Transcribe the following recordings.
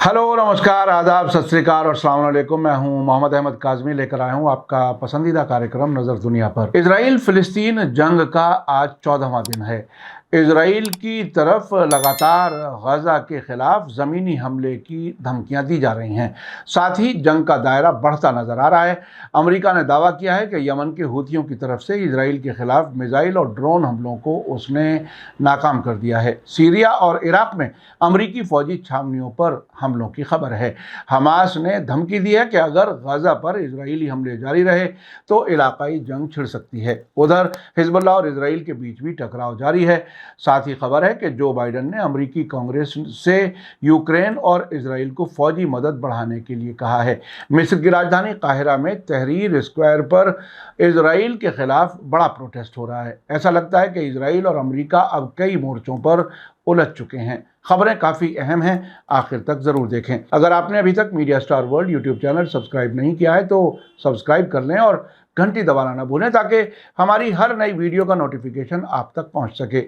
Hello, नमस्कार, आदाब, सत श्री अकाल और अस्सलाम वालेकुम। मैं हूं मोहम्मद अहमद काज़मी, लेकर आया हूं आपका पसंदीदा कार्यक्रम नज़र दुनिया पर। इजराइल फिलिस्तीन जंग का आज 14वां दिन है। इजराइल की तरफ लगातार गजा के खिलाफ ज़मीनी हमले की धमकियां दी जा रही हैं। साथ ही जंग का दायरा बढ़ता नजर आ रहा है। अमेरिका ने दावा किया है कि यमन के हूथियों की तरफ से इजराइल के खिलाफ मिसाइल और ड्रोन हमलों को उसने नाकाम कर दिया है। सीरिया और इराक में अमेरिकी फौजी छावनियों पर हमलों की खबर है। हमास ने धमकी दी है कि अगर गजा पर इजरायली हमले जारी रहे तो इलाकाई जंग छिड़ सकती है। उधर हिजबुल्लाह और इजराइल के बीच भी टकराव जारी है। साथ ही खबर है कि जो बाइडन ने अमेरिकी कांग्रेस से यूक्रेन और इजराइल को फौजी मदद बढ़ाने के लिए कहा है। मिस्र की राजधानी काहिरा में तहरीर स्क्वायर पर इजराइल के खिलाफ बड़ा प्रोटेस्ट हो रहा है। ऐसा लगता है कि इजराइल और अमेरिका अब कई मोर्चों पर उलझ चुके हैं। खबरें काफ़ी अहम हैं, आखिर तक ज़रूर देखें। अगर आपने अभी तक media star world YouTube channel subscribe नहीं किया है तो सब्सक्राइब कर लें और घंटी दबाना ना भूलें ताकि हमारी हर नई वीडियो का नोटिफिकेशन आप तक पहुंच सके।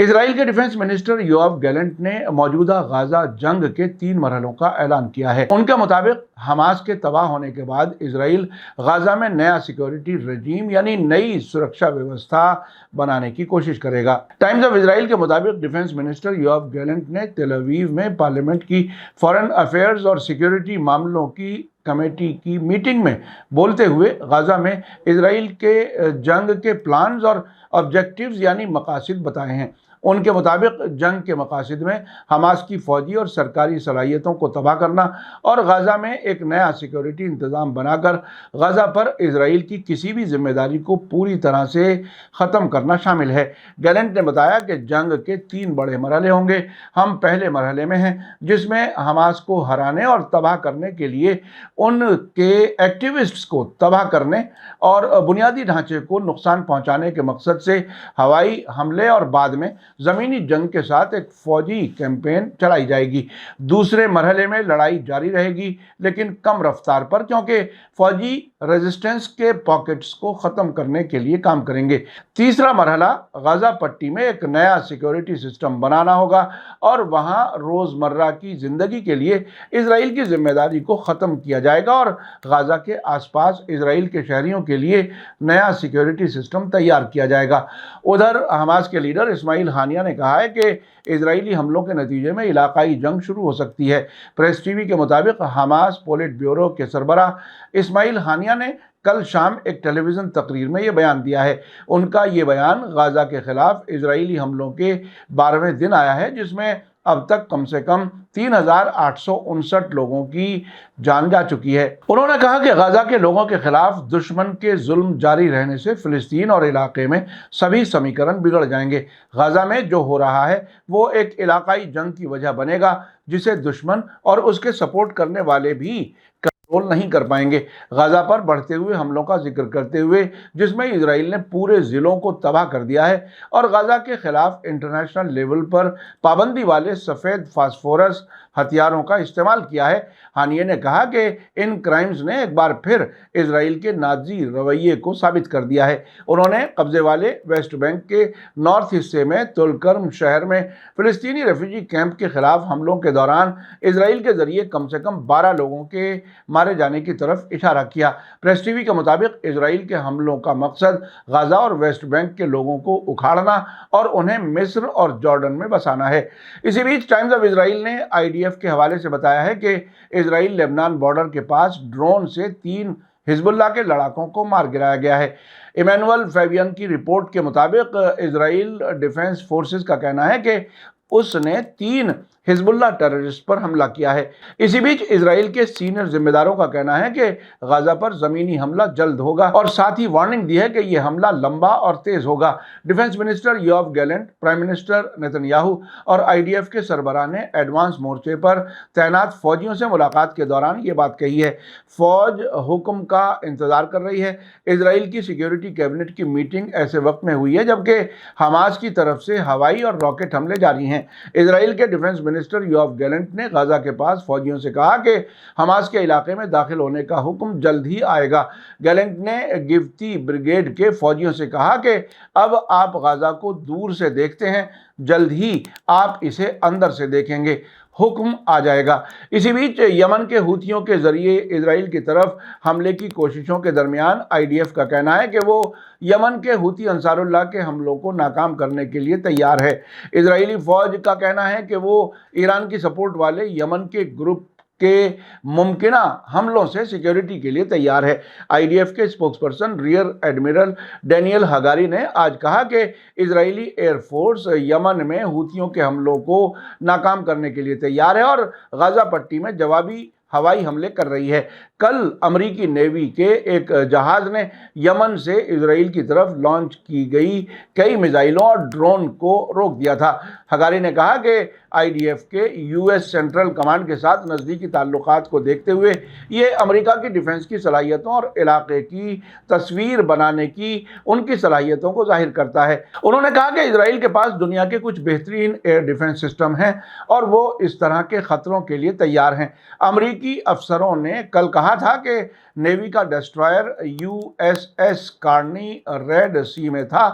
इजराइल के डिफेंस मिनिस्टर योआव गैलेंट ने मौजूदा गाजा जंग के 3 मरहलों का ऐलान किया है। उनके मुताबिक हमास के तबाह होने के बाद इजराइल गाजा में नया सिक्योरिटी रजीम यानी नई सुरक्षा व्यवस्था बनाने की कोशिश करेगा। टाइम्स ऑफ इजराइल के मुताबिक डिफेंस मिनिस्टर योआव गैलेंट ने तेल अवीव में पार्लियामेंट की फॉरेन अफेयर्स और सिक्योरिटी मामलों की कमेटी की मीटिंग में बोलते हुए गाजा में इजराइल के जंग के प्लान्स और ऑब्जेक्टिव्स यानी मकासद बताए हैं। उनके मुताबिक जंग के मकासद में हमास की फौजी और सरकारी सलाहियतों को तबाह करना और गाजा में एक नया सिक्योरिटी इंतज़ाम बनाकर गाजा पर इजराइल की किसी भी जिम्मेदारी को पूरी तरह से ख़त्म करना शामिल है। गैलेंट ने बताया कि जंग के 3 बड़े मरहले होंगे। हम पहले मरहले में हैं जिसमें हमास को हराने और तबाह करने के लिए उनके एक्टिविस्ट्स को तबाह करने और बुनियादी ढांचे को नुकसान पहुंचाने के मकसद से हवाई हमले और बाद में ज़मीनी जंग के साथ एक फौजी कैंपेन चलाई जाएगी। दूसरे मरहले में लड़ाई जारी रहेगी लेकिन कम रफ्तार पर, क्योंकि फौजी रेजिस्टेंस के पॉकेट्स को ख़त्म करने के लिए काम करेंगे। तीसरा मरहला गाजा पट्टी में एक नया सिक्योरिटी सिस्टम बनाना होगा और वहाँ रोज़मर्रा की ज़िंदगी के लिए इजराइल की जिम्मेदारी को ख़त्म किया जाएगा और गाजा के आसपास इजराइल के शहरियों के लिए नया सिक्योरिटी सिस्टम तैयार किया जाएगा। उधर हमास के लीडर इस्माइल हानिया ने कहा है कि इजरायली हमलों के नतीजे में इलाकाई जंग शुरू हो सकती है। प्रेस टीवी के मुताबिक हमास पोलिट ब्यूरो के सरबराह इस्माइल हानिया ने कल शाम एक टेलीविज़न तकरीर में ये बयान दिया है। उनका ये बयान गाजा के खिलाफ इजरायली हमलों के 12वें दिन आया है जिसमें अब तक कम से कम 3,859 लोगों की जान जा चुकी है। उन्होंने कहा कि गाजा के लोगों के खिलाफ दुश्मन के जुल्म जारी रहने से फिलिस्तीन और इलाके में सभी समीकरण बिगड़ जाएंगे। गाजा में जो हो रहा है वो एक इलाकाई जंग की वजह बनेगा जिसे दुश्मन और उसके सपोर्ट करने वाले भी कंट्रोल नहीं कर पाएंगे। गाजा पर बढ़ते हुए हमलों का जिक्र करते हुए जिसमें इजराइल ने पूरे ज़िलों को तबाह कर दिया है और गाजा के खिलाफ इंटरनेशनल लेवल पर पाबंदी वाले सफ़ेद फास्फोरस हथियारों का इस्तेमाल किया है, हानिया ने कहा कि इन क्राइम्स ने एक बार फिर इजराइल के नाजी रवैये को साबित कर दिया है। उन्होंने कब्जे वाले वेस्ट बैंक के नॉर्थ हिस्से में तुलकर्म शहर में फिलिस्तीनी रेफ्यूजी कैंप के खिलाफ हमलों के दौरान इजराइल के जरिए कम से कम 12 लोगों के मारे जाने की तरफ इशारा किया। प्रेस टीवी के मुताबिक इजराइल के हमलों का मकसद गाजा और वेस्ट बैंक के लोगों को उखाड़ना और उन्हें मिस्र और जॉर्डन में बसाना है। इसी बीच टाइम्स ऑफ इजराइल ने IDF के हवाले से बताया है कि इजराइल लेबनान बॉर्डर के पास ड्रोन से 3 हिजबुल्लाह के लड़ाकों को मार गिराया गया है। इमैनुअल फैबियन की रिपोर्ट के मुताबिक इजराइल डिफेंस फोर्सेस का कहना है कि उसने 3 हिजबुल्लाह टेररिस्ट पर हमला किया है। इसी बीच इजराइल के सीनियर जिम्मेदारों का कहना है कि गाजा पर ज़मीनी हमला जल्द होगा और साथ ही वार्निंग दी है कि यह हमला लंबा और तेज होगा। Defence minister Yoav Gallant, prime minister Netanyahu और IDF के सरबराह ने एडवांस मोर्चे पर तैनात फौजियों से मुलाकात के दौरान ये बात कही है। फौज हुक्म का इंतजार कर रही है। इजराइल की सिक्योरिटी कैबिनेट की मीटिंग ऐसे वक्त में हुई है जबकि हमास की तरफ से हवाई और रॉकेट हमले जारी हैं। इजराइल के डिफेंस मिनिस्टर योआव गैलेंट ने गाजा के पास फौजियों से कहा कि हमास के इलाके में दाखिल होने का हुक्म जल्द ही आएगा। गैलेंट ने गिफ्ती ब्रिगेड के फौजियों से कहा कि अब आप गाजा को दूर से देखते हैं, जल्द ही आप इसे अंदर से देखेंगे। हुक्म आ जाएगा। इसी बीच यमन के हूथियों के जरिए इजराइल की तरफ हमले की कोशिशों के दरमियान IDF का कहना है कि वो यमन के हूती अंसारुल्लाह के हमलों को नाकाम करने के लिए तैयार है। इजरायली फौज का कहना है कि वो ईरान की सपोर्ट वाले यमन के ग्रुप के मुमकिना हमलों से सिक्योरिटी के लिए तैयार है। IDF के spokesperson rear admiral Daniel Hagari ने आज कहा कि इजरायली एयरफोर्स यमन में हूथियों के हमलों को नाकाम करने के लिए तैयार है और गाजा पट्टी में जवाबी हवाई हमले कर रही है। कल अमेरिकी नेवी के एक जहाज ने यमन से इजराइल की तरफ लॉन्च की गई कई मिसाइलों और ड्रोन को रोक दिया था। हगारी ने कहा कि IDF के US सेंट्रल कमांड के साथ नज़दीकी ताल्लुकात को देखते हुए ये अमेरिका की डिफेंस की सलाहियतों और इलाके की तस्वीर बनाने की उनकी सलाहियतों को जाहिर करता है। उन्होंने कहा कि इजराइल के पास दुनिया के कुछ बेहतरीन एयर डिफेंस सिस्टम हैं और वो इस तरह के खतरों के लिए तैयार हैं। अमेरिकी अफसरों ने कल कहा था कि नेवी का डिस्ट्रॉयर USS कार्नी रेड सी में था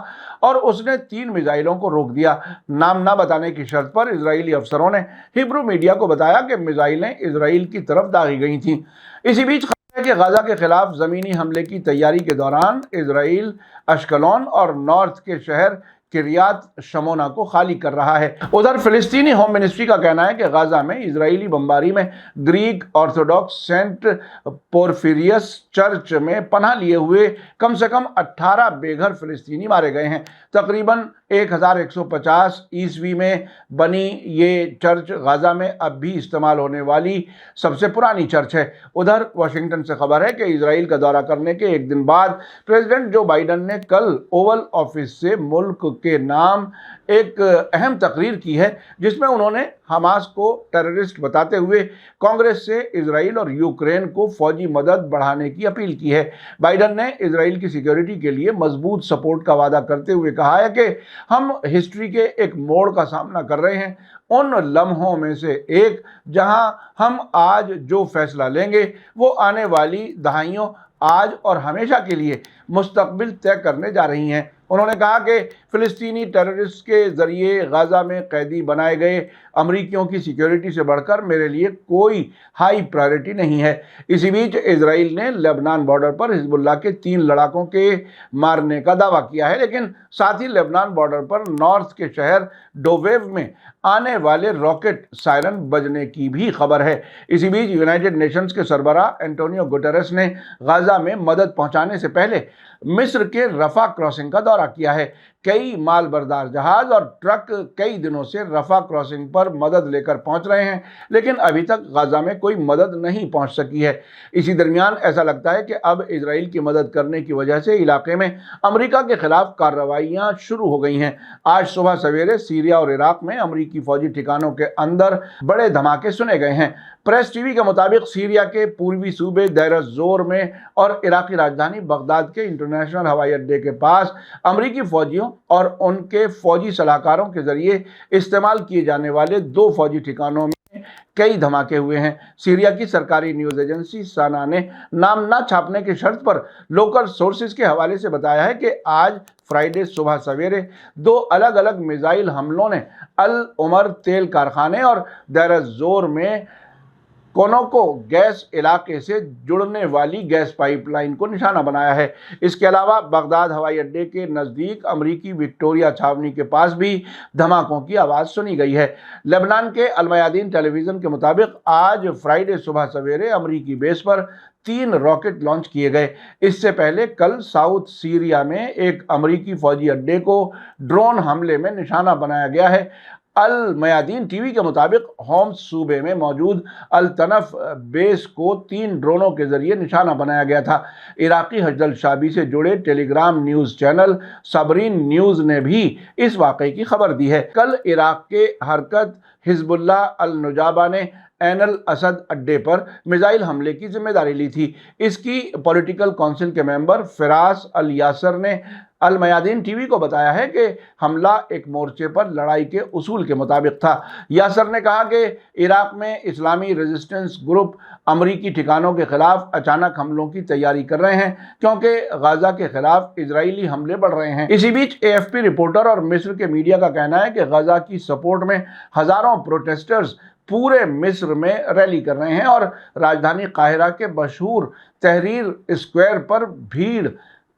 और उसने 3 मिसाइलों को रोक दिया। नाम ना बताने की शर्त पर इजरायली अफसरों ने हिब्रू मीडिया को बताया कि मिसाइलें इजराइल की तरफ दागी गई थीं। इसी बीच खबर है कि गाजा के खिलाफ जमीनी हमले की तैयारी के दौरान इजराइल अश्कलोन और नॉर्थ के शहर किरियात शमोना को खाली कर रहा है। उधर फिलिस्तीनी होम मिनिस्ट्री का कहना है कि गाजा में इजरायली बमबारी में ग्रीक ऑर्थोडॉक्स सेंट पोरफिरियस चर्च में पनाह लिए हुए कम से कम 18 बेघर फिलिस्तीनी मारे गए हैं। तकरीबन 1150 ईस्वी में बनी ये चर्च गाजा में अब भी इस्तेमाल होने वाली सबसे पुरानी चर्च है। उधर वाशिंगटन से खबर है कि इजराइल का दौरा करने के एक दिन बाद प्रेसिडेंट जो बाइडन ने कल ओवल ऑफिस से मुल्क के नाम एक अहम तकरीर की है, जिसमें उन्होंने हमास को टेररिस्ट बताते हुए कांग्रेस से इजराइल और यूक्रेन को फौजी मदद बढ़ाने की अपील की है। बाइडन ने इजराइल की सिक्योरिटी के लिए मजबूत सपोर्ट का वादा करते हुए कहा है कि हम हिस्ट्री के एक मोड़ का सामना कर रहे हैं, उन लम्हों में से एक जहां हम आज जो फैसला लेंगे वो आने वाली दहाइयों आज और हमेशा के लिए मुस्तकबिल तय करने जा रही हैं। उन्होंने कहा कि फिलिस्तीनी टेररिस्ट के जरिए गाजा में कैदी बनाए गए अमरीकियों की सिक्योरिटी से बढ़कर मेरे लिए कोई हाई प्रायोरिटी नहीं है। इसी बीच इजराइल ने लेबनान बॉर्डर पर हिजबुल्लाह के 3 लड़ाकों के मारने का दावा किया है, लेकिन साथ ही लेबनान बॉर्डर पर नॉर्थ के शहर डोवेव में आने वाले रॉकेट सायरन बजने की भी खबर है। इसी बीच यूनाइटेड नेशंस के सरबराह एंटोनियो गुटेरेस ने गाजा में मदद पहुंचाने से पहले मिस्र के रफा क्रॉसिंग का दौरा किया है। कई माल बरदार जहाज और ट्रक कई दिनों से रफा क्रॉसिंग पर मदद लेकर पहुंच रहे हैं, लेकिन अभी तक गाजा में कोई मदद नहीं पहुंच सकी है। इसी दरमियान ऐसा लगता है कि अब इजराइल की मदद करने की वजह से इलाके में अमेरिका के खिलाफ कार्रवाइयां शुरू हो गई हैं। आज सुबह सवेरे सीरिया और इराक में अमेरिकी फौजी ठिकानों के अंदर बड़े धमाके सुने गए हैं। प्रेस टीवी के मुताबिक सीरिया के पूर्वी सूबे देर जोर में और इराकी राजधानी बगदाद के इंटरनेशनल हवाई अड्डे के पास अमेरिकी फौजियों और उनके फौजी सलाहकारों के जरिए इस्तेमाल किए जाने वाले 2 फौजी ठिकानों में कई धमाके हुए हैं। सीरिया की सरकारी न्यूज़ एजेंसी साना ने नाम न छापने की शर्त पर लोकल सोर्सेज के हवाले से बताया है कि आज फ्राइडे सुबह सवेरे 2 अलग अलग मिसाइल हमलों ने अल उमर तेल कारखाने और देर जोर में कोनोको गैस इलाके से जुड़ने वाली गैस पाइपलाइन को निशाना बनाया है। इसके अलावा बगदाद हवाई अड्डे के नज़दीक अमरीकी विक्टोरिया छावनी के पास भी धमाकों की आवाज़ सुनी गई है। लेबनान के अल मयादीन टेलीविज़न के मुताबिक आज फ्राइडे सुबह सवेरे अमरीकी बेस पर 3 रॉकेट लॉन्च किए गए। इससे पहले कल साउथ सीरिया में एक अमरीकी फौजी अड्डे को ड्रोन हमले में निशाना बनाया गया है। अल मयादीन टीवी के मुताबिक होम्स सूबे में मौजूद अल तनफ बेस को 3 ड्रोनों के जरिए निशाना बनाया गया था। इराकी हजदल शाबी से जुड़े टेलीग्राम न्यूज़ चैनल सबरीन न्यूज़ ने भी इस वाक़े की खबर दी है। कल इराक के हरकत हिजबुल्लाह अल नुजाबा ने ऐन अल असद अड्डे पर मिसाइल हमले की जिम्मेदारी ली थी। इसकी पॉलिटिकल काउंसिल के मेंबर फिरास अल यासर ने अल मयादीन टीवी को बताया है कि हमला एक मोर्चे पर लड़ाई के उसूल के मुताबिक था। यासर ने कहा कि इराक में इस्लामी रेजिस्टेंस ग्रुप अमरीकी ठिकानों के खिलाफ अचानक हमलों की तैयारी कर रहे हैं, क्योंकि गाजा के खिलाफ इजरायली हमले बढ़ रहे हैं। इसी बीच AFP रिपोर्टर और मिस्र के मीडिया का कहना है कि गाजा की सपोर्ट में हजारों प्रोटेस्टर्स पूरे मिस्र में रैली कर रहे हैं और राजधानी काहिरा के मशहूर तहरीर स्क्वायर पर भीड़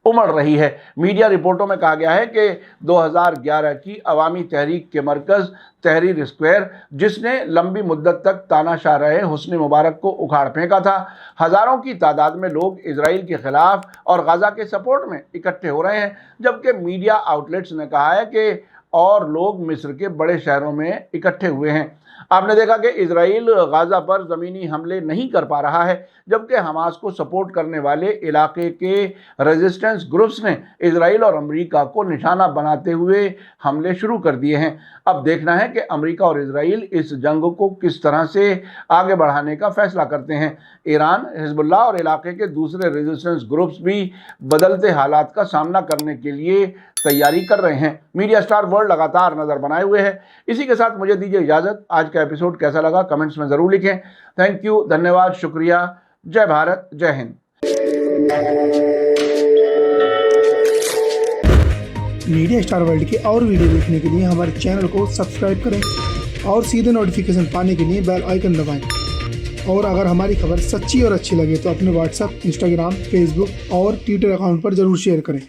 उमड़ रही है। मीडिया रिपोर्टों में कहा गया है कि 2011 की अवामी तहरीक के मरकज़ तहरीर स्क्वायर, जिसने लंबी मुद्दत तक तानाशाह रहे हुस्नी मुबारक को उखाड़ फेंका था, हज़ारों की तादाद में लोग इजराइल के खिलाफ और गाज़ा के सपोर्ट में इकट्ठे हो रहे हैं, जबकि मीडिया आउटलेट्स ने कहा है कि और लोग मिस्र के बड़े शहरों में इकट्ठे हुए हैं। आपने देखा कि इजराइल गाज़ा पर ज़मीनी हमले नहीं कर पा रहा है, जबकि हमास को सपोर्ट करने वाले इलाके के रेजिस्टेंस ग्रुप्स ने इजराइल और अमेरिका को निशाना बनाते हुए हमले शुरू कर दिए हैं। अब देखना है कि अमेरिका और इजराइल इस जंग को किस तरह से आगे बढ़ाने का फैसला करते हैं। ईरान, हिजबुल्लाह और इलाके के दूसरे रेजिस्टेंस ग्रुप्स भी बदलते हालात का सामना करने के लिए तैयारी कर रहे हैं। मीडिया स्टार वर्ल्ड लगातार नज़र बनाए हुए है। इसी के साथ मुझे दीजिए इजाज़त। आज का एपिसोड कैसा लगा कमेंट्स में ज़रूर लिखें। थैंक यू, धन्यवाद, शुक्रिया। जय भारत, जय हिंद। मीडिया स्टार वर्ल्ड के और वीडियो देखने के लिए हमारे चैनल को सब्सक्राइब करें और सीधे नोटिफिकेशन पाने के लिए बेल आइकन दबाएं। और अगर हमारी खबर सच्ची और अच्छी लगे तो अपने व्हाट्सएप, इंस्टाग्राम, फेसबुक और ट्विटर अकाउंट पर ज़रूर शेयर करें।